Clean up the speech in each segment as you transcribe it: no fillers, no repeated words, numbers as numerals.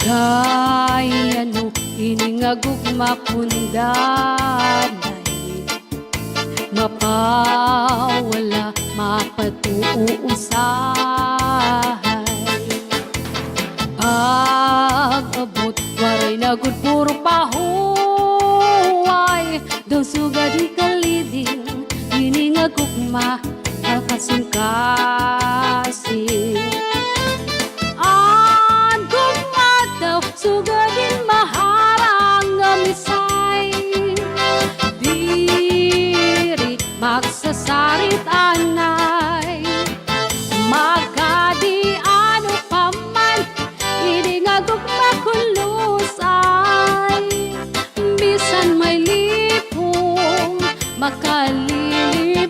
Kaya no iningagug makundanay mapawala mapatuusahay pag-abot waray na gud puro pahuway daw suga di kaliding iningagug makakasingkasing sugadin maharang ngamisay diri magsasarit anay magadi ano paman iningagog makulusay bisan may lipong makalilibay.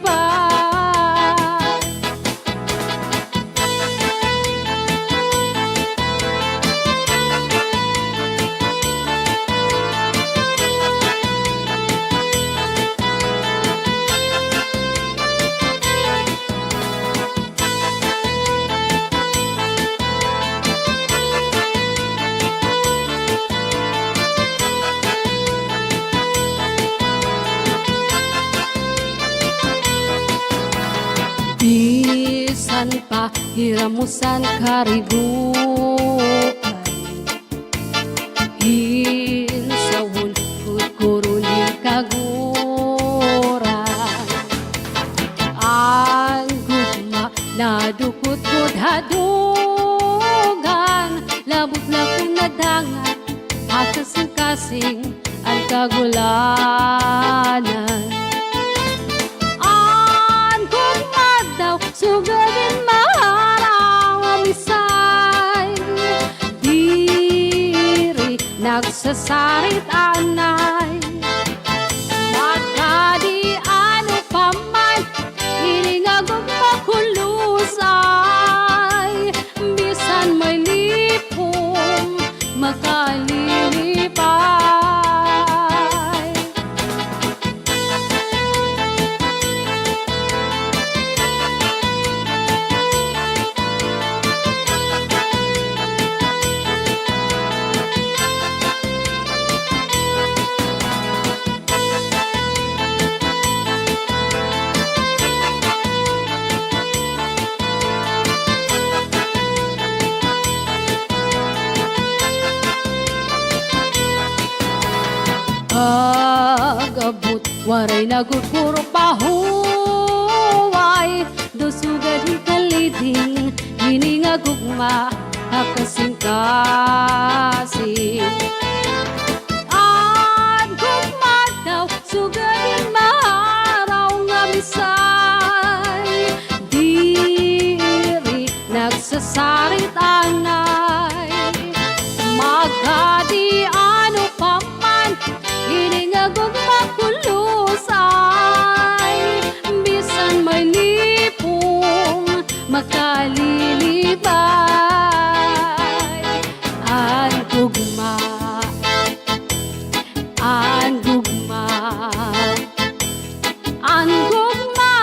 Bisan pa hiramusan karibukay insawon kukurunin kaguran ang gugma na dukot-kut hadugan labot na kung nadangat akasing-kasing ang kagulanan sugadin maharang amisay diri nagsasarit anay magkadi ano paman iningagog makulusay bisan may lipong makalilipay. Pag-abot waray na gud puro pahuway dusugad kaliding iningagug makakasingkasing at gugma daw sugadin maharaw ngamisay diri nagsasarit anay magadi ano paman iningagog makulusay bisan may lipong makalilibay ang gugma ang gugma ang gugma.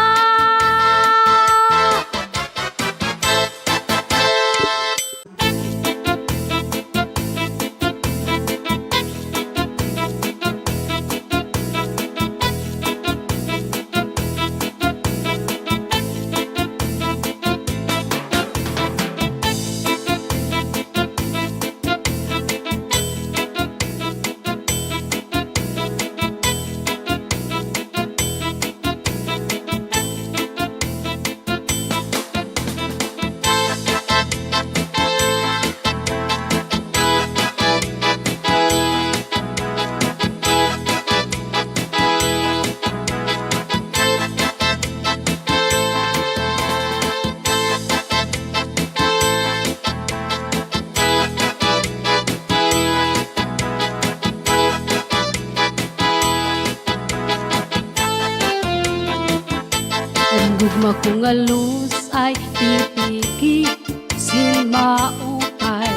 Gugma kong alus ay pipiki sin maupay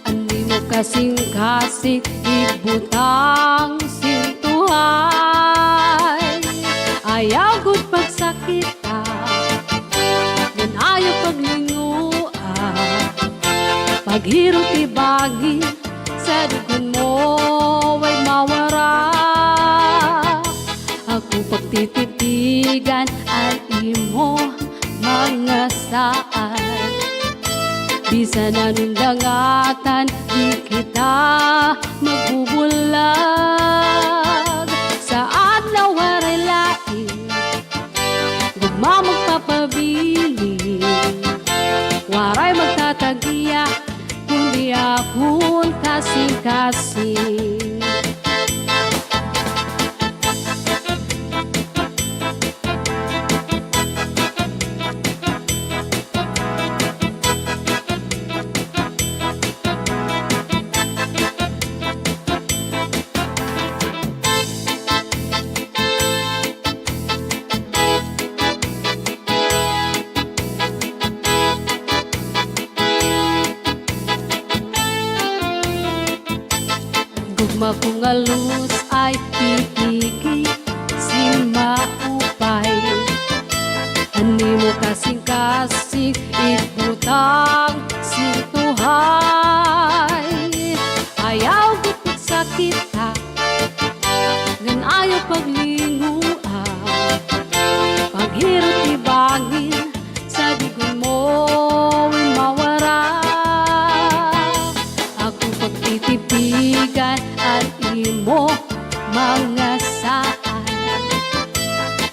ani mo kasing-kasing ibutang sintuhay ayaw gud pagsakita nan ayaw paglingua paghirot ibagi sa dugon mo ay mawara. Ako pagtititigan at imo mga saan, bisan anong dangatan di kita magbubulag. Sa adlaw waray lain gugma magpapabili, waray magtatagiya kundi akon kasing-kasing. Gugma kong alus ay pipigi si maupay, ani mo kasing-kasing ibutang sintuhay. Ayaw gupit sa kita ngan ayaw paglinguan, paghirot ibangin sa dugon mo ay mawara. Ako pagtitipigan at imo mga saan,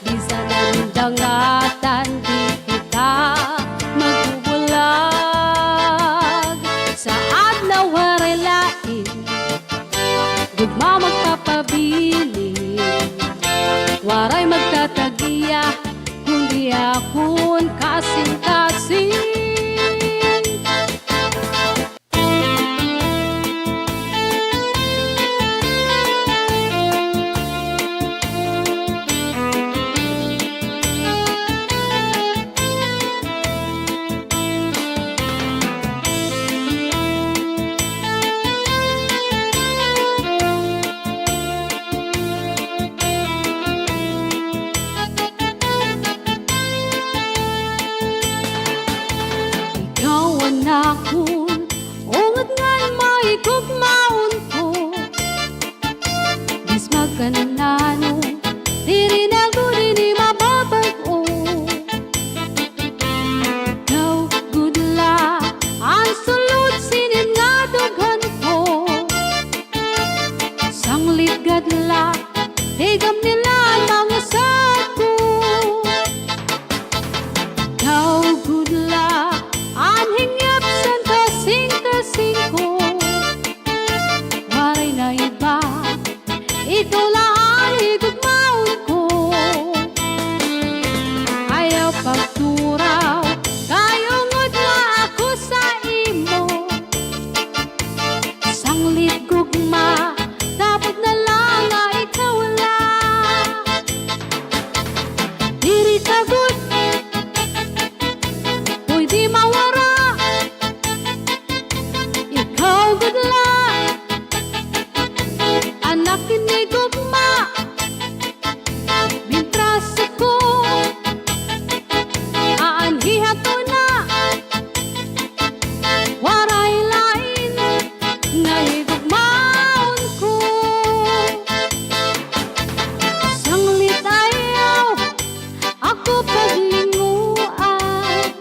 bisan ang dangatan di kita magbubulag. Sa adlaw waray lain gugma magpapabili, waray magtatagiya kundi akon kasing-kasing. Akon ungat ngan may gugmaon ko, bis magkanano diri na gudi ni mababag-o. Ikaw gudla ang sulod sinin nga dughan ko, sanglit gadla tigam nila ang mga sako. Ikaw gudla anhing ko, waray na iba, ikaw lang igugmaon ko. Ayaw pagturaw, kayungod na ako sa imo. Sanglit gugma, dapat na lang nga ikaw lang. Diri ka good, uy di mawara. Ikaw gudla, anak ni gugma, mintras ako aanhihat ko na. Waray lain nga higugmaon ko, sanglit ayaw ako paglinguan.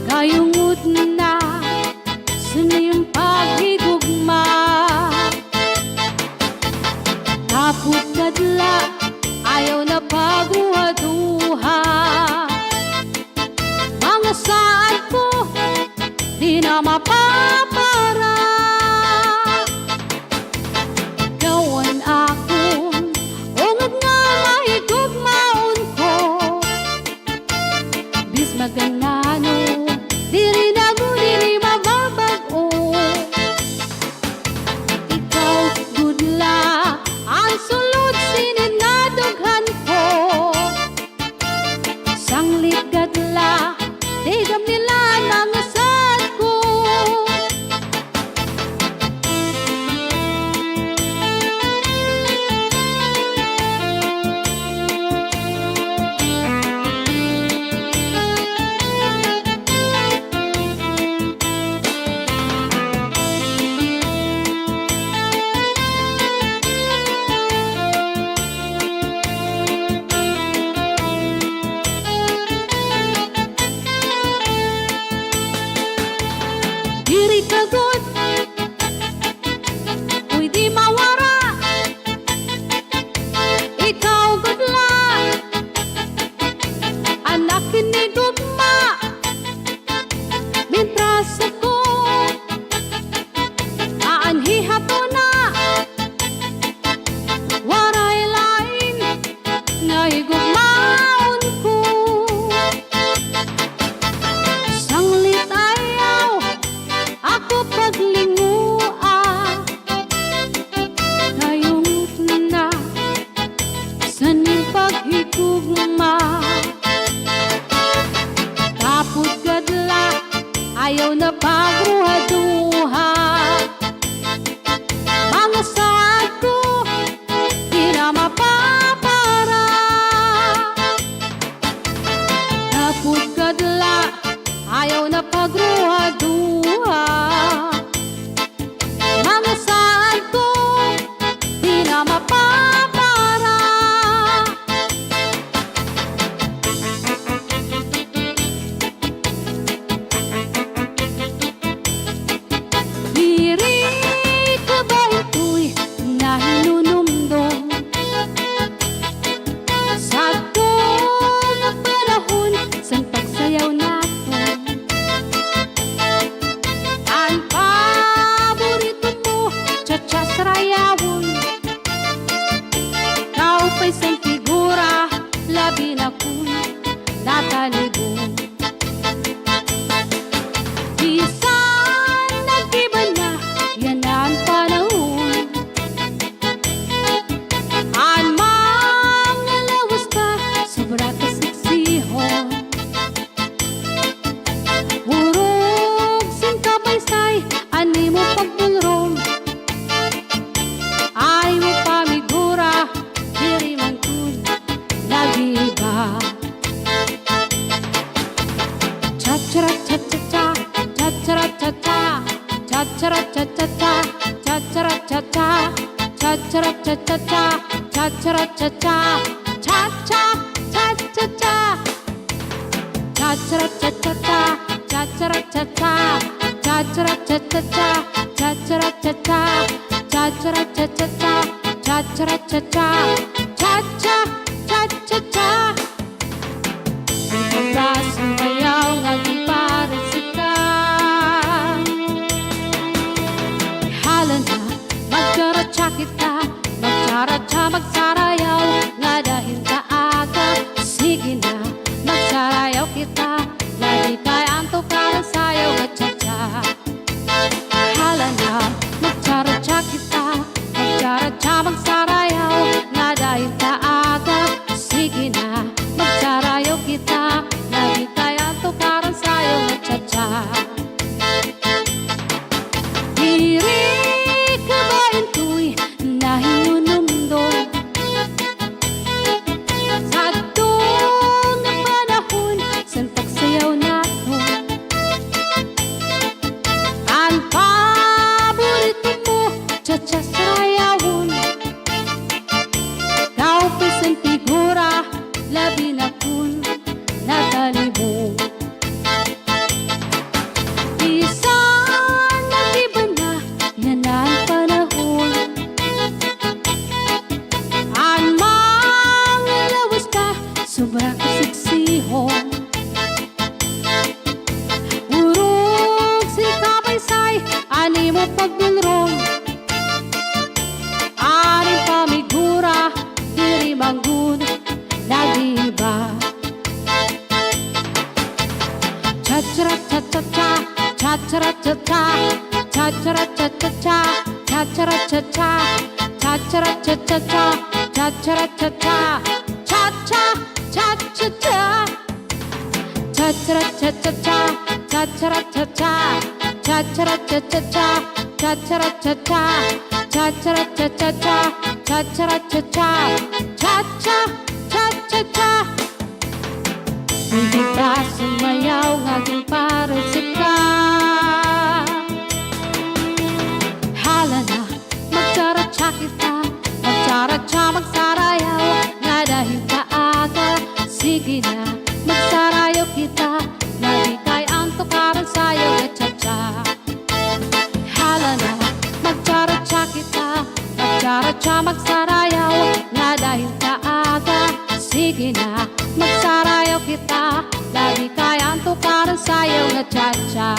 Kayungod na sunayong paghigugma, tapos kadla ayaw na pagruha-duha. Mga saan po di na mapapara, gawan akon ungat nga mahigugmaon ko, bis magkanano diri na gudi ni mababag-o. Ikaw gudla ang sulod sinin nga dughan ko, sanglit gadla tigam nila mga sad ko. napagruhaduha. Mga saad ko di na mapapara. Napudkadla ayaw na pagruhaduha. Mga saad ko di na mapapara. Diri ka ba ito'y nahinunumdum sa doon na panahon sa pagsayaw natin? Ang paborito mo, cha-cha sarayawon. Kau pa'y isang figura, labi na kung natalibong. Bisan nag-iba na, yan ang panahon. Ang mga lawas ka, sobra kasiksihon. Hurog sin kabaysay, ani mo pagbulrong. Ay mo pamigura, diri man kun nag-iba. Cha-cha-ra-cha-cha-cha, cha-cha-ra-cha-cha, cha-cha-ra-cha-cha-cha, cha-cha-ra-cha-cha, cha-cha-ra-cha-cha-cha, cha-cha-ra-cha-cha, cha-cha, cha-cha-cha. Cha-cha-ra-cha-cha-cha, cha-cha-ra-cha-cha, cha-cha-ra-cha-cha-cha, cha-cha-ra-cha-cha, cha-cha-ra-cha-cha-cha, cha-cha-ra-cha-cha, cha-cha, cha-cha-cha. Diba sumayaw ng aking parisika? Ihala na, magcharatsa kita, magcharatsa, magsarayaw, nga dahil kaaga. Sige na, magsarayaw kita, lagi kay antok ka ng sayaw at cha-cha. Ihala na, magcharatsa kita, magcharatsa, magsarayaw, nga dahil kaaga. Sige na, magsarayaw kita, lagi kay antok ka ng sayaw at cha-cha. Diri ka ba ito'y nahinunumdum sa doon na panahon sa pagsayaw natin? Ang paborito mo, cha-cha sarayawon. Kau pa'y isang figura, labi na kun natalibong. Bisan nag-iba na, yan ang panahon. Ang mga lawas ka, sobra kasiksihon. Urog si kabaysay, ani mo pagbulrong. Aning pamigura, diri manggun nag-iba. Cha-cha-ra-cha-cha-cha, cha-cha-ra-cha-cha, cha-cha-ra-cha-cha-cha, cha-cha-ra-cha-cha, cha-cha-ra-cha-cha-cha, cha-cha-ra-cha-cha, cha-cha, cha-cha-cha. Cha-cha-ra-cha-cha-cha, cha-cha-ra-cha-cha, cha-cha-ra-cha-cha-cha, cha-cha-ra-cha-cha, cha-cha-ra-cha-cha-cha, cha-cha-ra-cha-cha, cha-cha, cha-cha-cha. Hindi ba sumayaw ng aking parisika? Hala na, magcharatsa kita, magcharatsa, magsarayaw, nga dahil kaaga. Sige na, magsarayaw kita, lagi kay antok ka ng sayaw at cha-cha. Hala na, magcharatsa kita, magcharatsa, magsarayaw, nga dahil kaaga. Sige na, magsarayaw kita, lagi kay antok ka ng sayaw at cha-cha.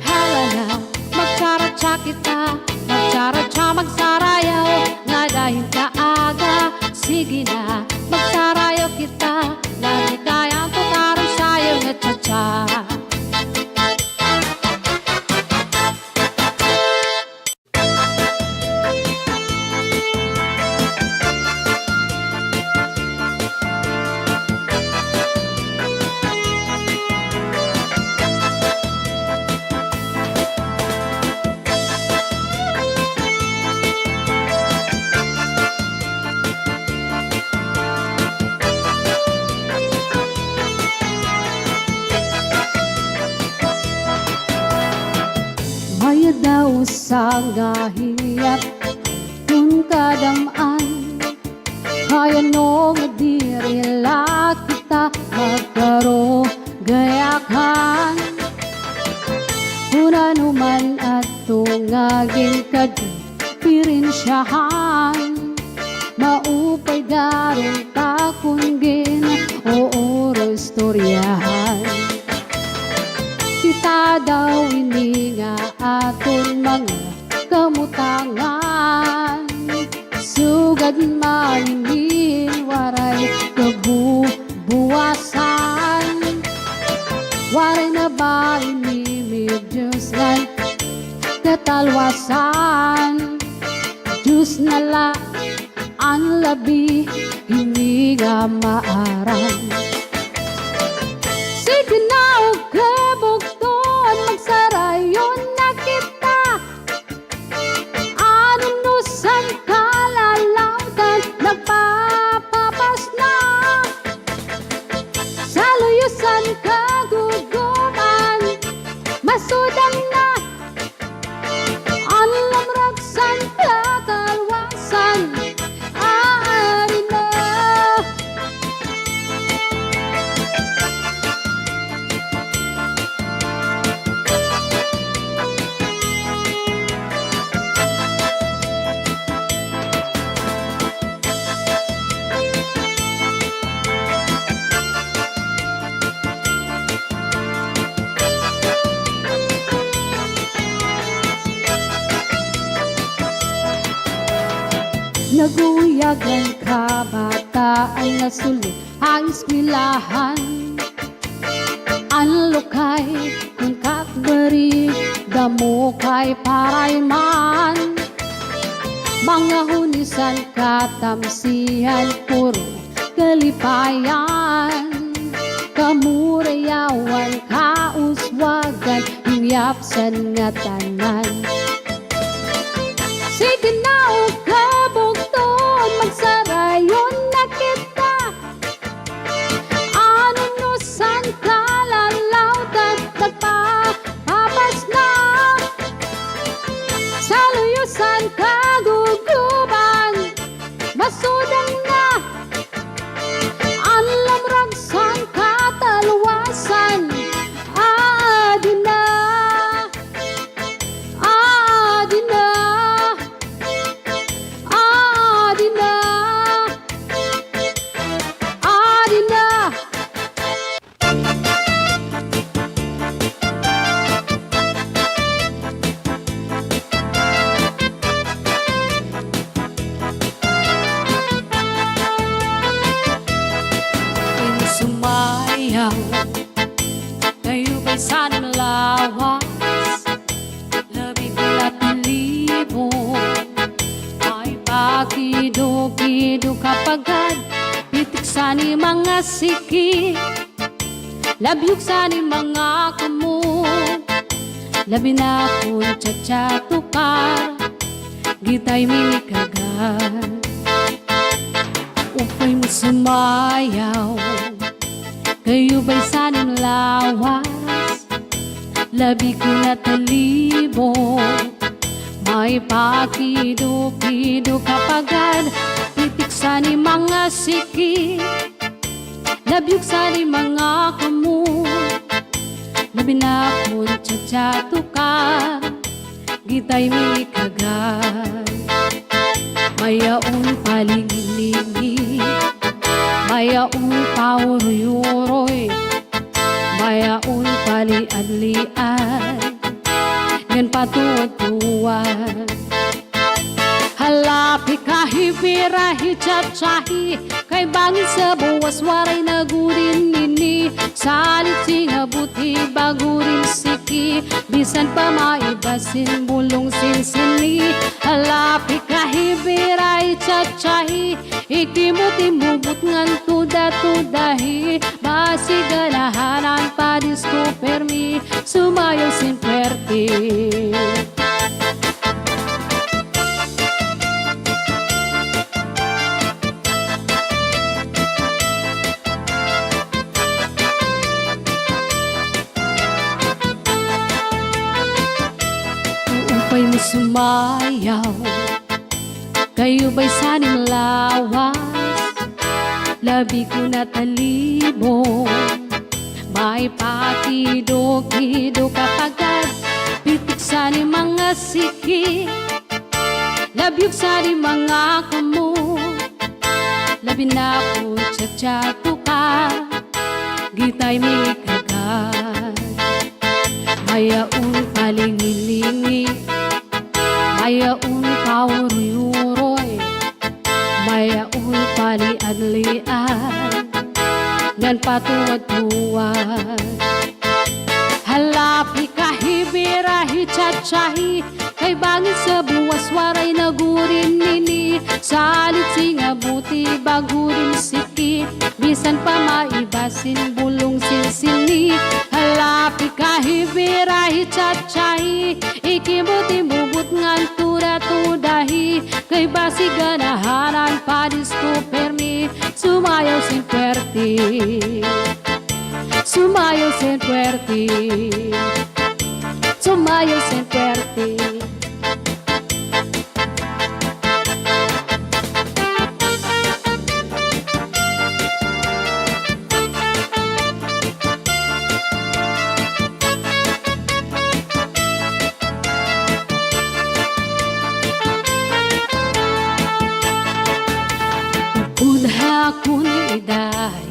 Hala na, magcharatsa kita, magcharatsa, magsarayaw, nga dahil kaaga. Sige na, magsarayaw kita, lagi kay antok ka ng sayaw at cha-cha. daw sa gahiyat kung kadamaan kaya nung dirila kita magkaro gayakan una numan at tungagin kadipirinsyahan maupay darong takungin o oro istoryahan kita daw ini nga aton mga kamutangan sugad malingin waray kabubuwasan waray na ba inimig Diyos lan katalwasan Diyos na la ang labi hindi nga maaram sige na o kabugton magsarayon na kita anunusan kalalangkan nagpapapas na sa luyusan kaguguman masudang na ang lamragsan kakalwasan aari na naguyag ang kabataan na sulit ang eskwelahan ang lokay kung kakbari damo kay parayman mga hunisan katamsihan puro kalipayan kamurayawan kauswagan inyapsan nga tanan sige na o kabugton magsarayon na kita anunusan kalalautan nagpapapas na sa luyusan kaguguban masudang na ang lamragsan katalwasan adi na adi na adi na adi na Kung sumayaw kayo ba'y sana malawas labig ulat ng libo ay pakido-kido kapagad pitik sa ni mga siki labyog sa ni mga kamo labi na kung tsatsyatukar gitay minikagad upay mo sumayaw kayo ba'y saning lawas labi ko na talibo may pakido-kido kapagad pitik sa ni mga siki labyog sa ni mga kamo labi na kung tsatsyatukar gitay minikagad mayaon palingi-lingi mayaon pauroy-uroy mayaon palian-lian yan patuwad-tuwad halapi kahibirahi tsatsahi kay bangin sa buwas waray nagurin nini salit singabuti bagurin siki bisan pa maibasin bulong sinsini halapi kahibirahi tsatsahi ikimut-imubut ngan tuda-tudahi basi galahanan padisco permi sumayo sin perte Ang sumayaw, kayo ba'y saning lawas? Labi ko na talibong, may pakido-kido kapagad. Pitik sa ni mga siki, labyog sa ni mga kamo. Labi na ko tsa-tsato ka, gitay may kagad. Mayaon palingilingi, mayaon pauruyuroy, mayaon palian-lian, ngan patuwad-tuwad. Halapi kahibirahi tsa-tsahi, kay bangin sa buwas waray nagurin nini. Salit singa buti bagurin siki, bisan pa maibasin bulong sinsini. Halapi kahibirahi tsa-tsahi, ikibuti bubut ngan tura-tudahi, kay basi ganahanan padisco permi. Sumayaw sin puerte, sumayaw sin puerte, sumayaw sin puerte. Unha kun iday,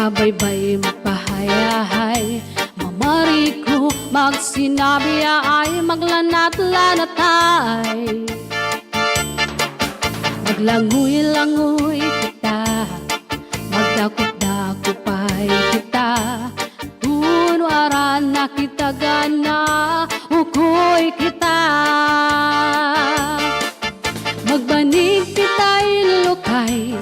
abay-bay magpahayahay. Mamari ko magsinabi ay maglanat-lanatay. Maglangoy-langoy kita, magdakop-dakopay kita. Kunwaran na kita gana, ukoy kita. Magbanig kita ilukay,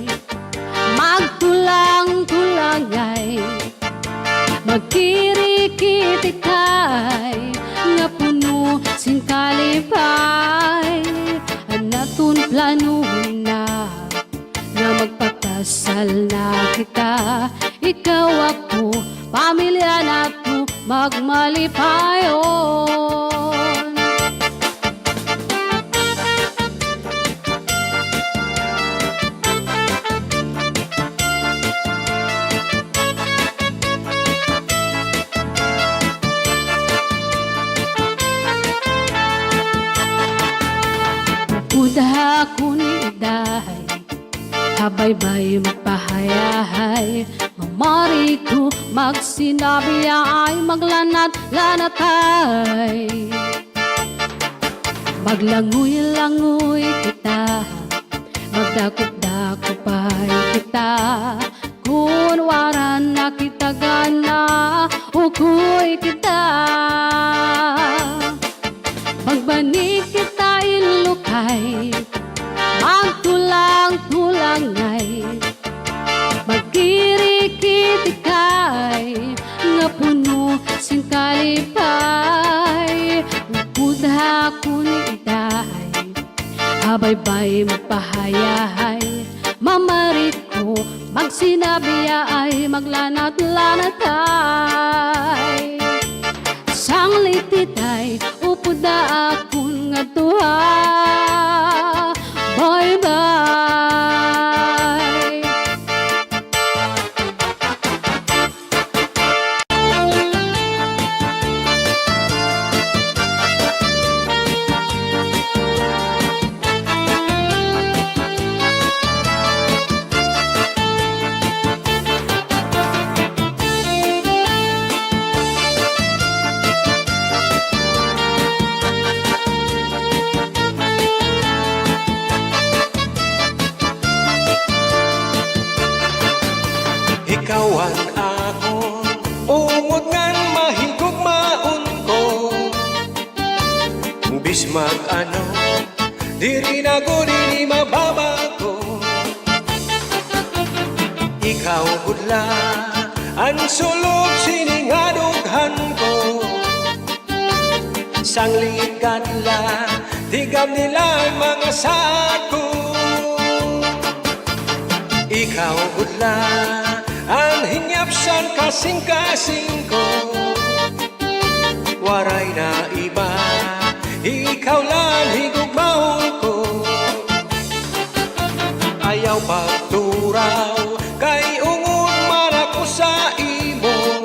magtulang-tulangay, magkirikit-ikay, nga puno sing kalipay. Anatun planuhin na, nga magpakasal na kita. Ikaw ako, pamilya nato, magmalipayon. Udah kun iday, habay-bay magpahayahay. Mamari ko magsinabi ay maglanat-lanatay. Maglangoy-langoy kita, magdakop-dakopay kita. Kunwaran na kita gana, ukoy kita. Magbanig kita ilukay, magtulang-tulangay, magkirikit-ikay, nga puno sing kalipay. Upudha kun iday, habay-bay magpahayahay. Mamarit ko magsinabi ay maglanat-lanatay. Sang lititay, upuda akong nga tuha. Bye-bye. Ikawan ako, umod ngan mahigugmaon ko. Bismag ano, diri na ko diri mababago. Ikaw budla, ang sulog siningadughan ko. Sanglit kanila, tigam nila mga sako. Ikaw budla, ang hinyapsan kasing-kasing ko. Waray na iba, ikaw ikaw lang higugmaon ko. Ayaw pagturaw kay ungod man ako sa imo.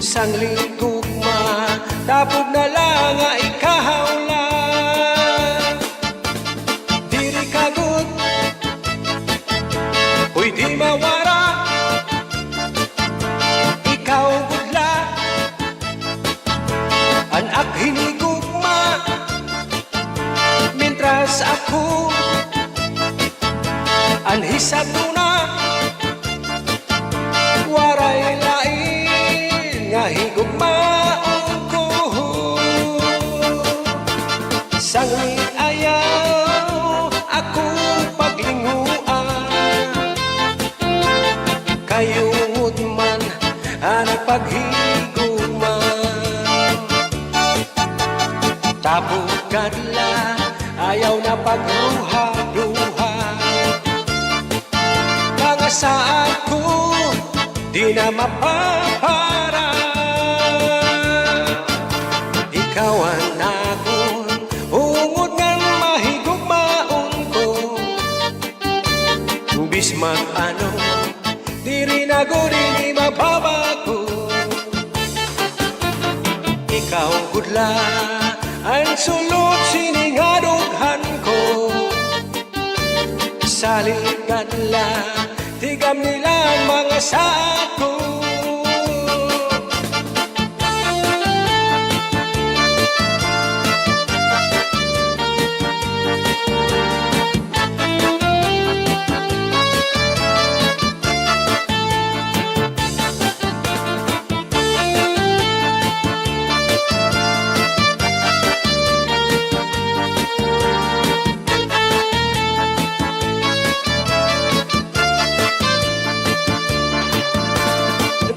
Sangling tugma tapog na lang nga ikaw lang. Diri kagot uy di mawara, ikaw gudla anak hinigugma. Mientras ako anhisap na waray lain nga higugmaon ko. Sanglit ayaw ako paglinguan, kayungod man ang paghigugman. Tapos kadla ayaw na pagruha-ruha, mga saan ko di na mapapara. Ikaw ang akon ungod ng mahigugmaon ko. Bismag ano di rin ako di mababago. Ikaw gudla ang sulod siningadughan ko. Saligan lang tigam nila ang mga sako.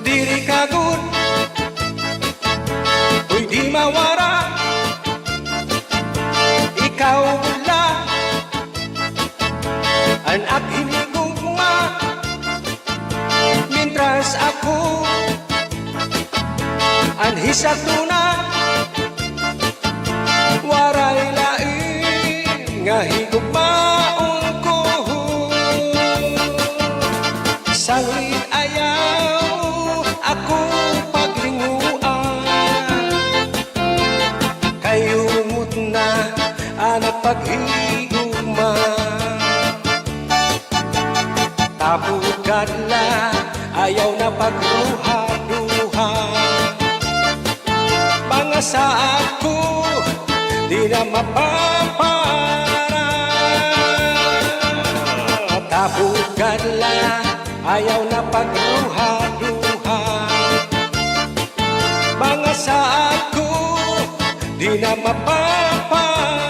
Diri kagot uy di mawara, ikaw lang anak hinigugma. Mientras ako anhisap na waray lain nga higugmaon ko. Sanglit ayaw ako paglinguan, kayungod na anak paghigugman. Tabugad la ayaw na pagruha-ruha, mga saad ko di na mapapara. Tabugad la ayaw na pagruha-ruha, mga saad ko di na mapapara.